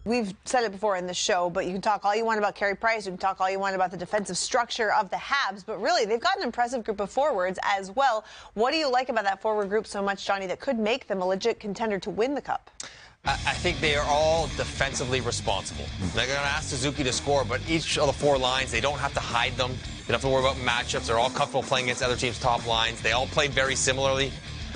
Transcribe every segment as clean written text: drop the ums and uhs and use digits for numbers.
We've said it before in the show, but you can talk all you want about Carey Price, you can talk all you want about the defensive structure of the Habs, but really, they've got an impressive group of forwards as well. What do you like about that forward group so much, Johnny, that could make them a legit contender to win the Cup? I think they are all defensively responsible. They're going to ask Suzuki to score, but each of the four lines, they don't have to hide them. You don't have to worry about matchups. They're all comfortable playing against other teams' top lines. They all play very similarly.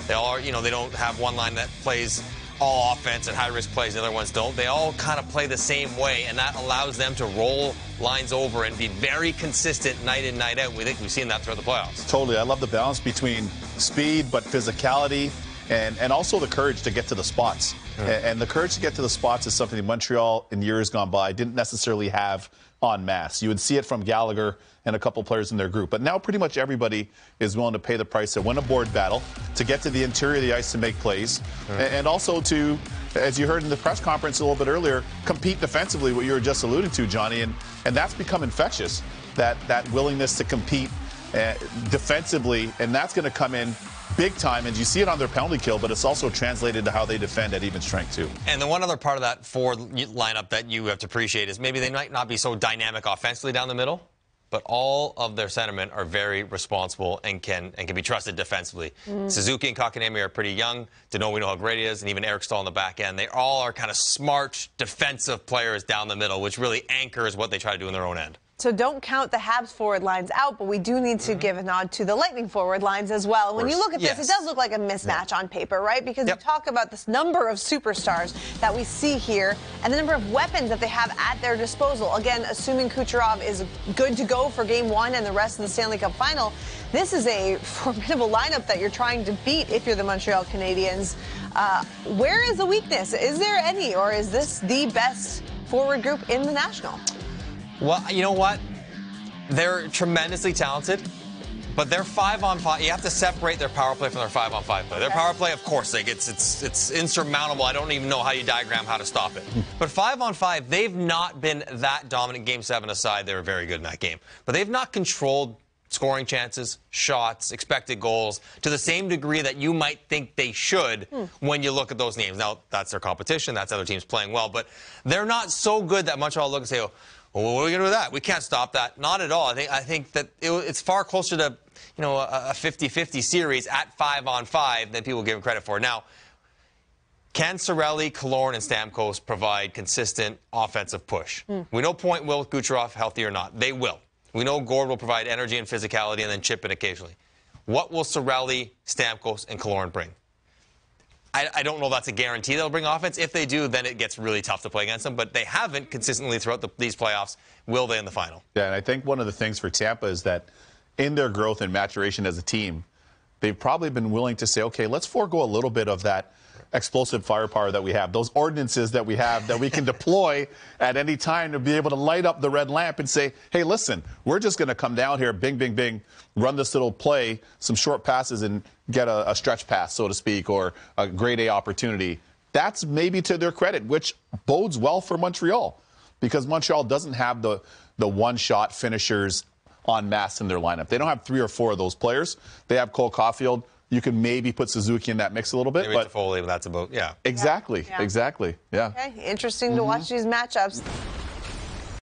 They all are, they don't have one line that plays all offense and high-risk plays, the other ones don't. They all kind of play the same way, and that allows them to roll lines over and be very consistent night in, night out. We think we've seen that throughout the playoffs. Totally. I love the balance between speed but physicality and also the courage to get to the spots. And the courage to get to the spots is something that Montreal in years gone by didn't necessarily have en masse. You would see it from Gallagher and a couple players in their group. But now pretty much everybody is willing to pay the price to win a board battle, to get to the interior of the ice to make plays, and also to, as you heard in the press conference a little bit earlier, compete defensively, what you were just alluding to, Johnny. And that's become infectious, that willingness to compete defensively, and that's going to come in big time, and you see it on their penalty kill, but it's also translated to how they defend at even strength, too. And the one other part of that forward lineup that you have to appreciate is maybe they might not be so dynamic offensively down the middle, but all of their centermen are very responsible and can be trusted defensively. Suzuki and Kotkaniemi are pretty young. We know how great he is, and even Eric Stahl on the back end. They all are kind of smart defensive players down the middle, which really anchors what they try to do in their own end. So don't count the Habs forward lines out, but we do need to give a nod to the Lightning forward lines as well. When you look at this, it does look like a mismatch on paper, right? Because you talk about this number of superstars that we see here and the number of weapons that they have at their disposal. Again, assuming Kucherov is good to go for Game 1 and the rest of the Stanley Cup Final, this is a formidable lineup that you're trying to beat if you're the Montreal Canadiens. Where is the weakness? Is there any, or is this the best forward group in the National? Well, you know what? They're tremendously talented, but their 5-on-5, you have to separate their power play from their 5-on-5 play. Their power play, of course, it's insurmountable. I don't even know how you diagram how to stop it. But 5-on-5, they've not been that dominant. Game 7 aside, they were very good in that game. But they've not controlled scoring chances, shots, expected goals to the same degree that you might think they should when you look at those names. Now, that's their competition. That's other teams playing well. But they're not so good that Montreal look and say, well, what are we going to do with that? We can't stop that. Not at all. I think that it's far closer to, a 50-50 series at 5-on-5 than people give him credit for. Now, can Cirelli, Killorn, and Stamkos provide consistent offensive push? We know Point will with Kucherov, healthy or not. They will. We know Gord will provide energy and physicality and then chip in occasionally. What will Cirelli, Stamkos, and Killorn bring? I don't know that's a guarantee they'll bring offense. If they do, then it gets really tough to play against them. But they haven't consistently throughout these playoffs. Will they in the final? Yeah, and I think one of the things for Tampa is that in their growth and maturation as a team, they've probably been willing to say, okay, let's forego a little bit of that explosive firepower that we have, those ordinances that we have that we can deploy at any time to be able to light up the red lamp and say, hey, listen, we're just going to come down here, bing, bing, bing, run this little play, some short passes, and get a stretch pass, so to speak, or a grade A opportunity. That's maybe to their credit, which bodes well for Montreal, because Montreal doesn't have the one-shot finishers en masse in their lineup. They don't have 3 or 4 of those players. They have Cole Caulfield. You can maybe put Suzuki in that mix a little bit. Maybe but Toffoli, but that's about, Exactly, exactly, yeah. Okay, interesting to watch these matchups.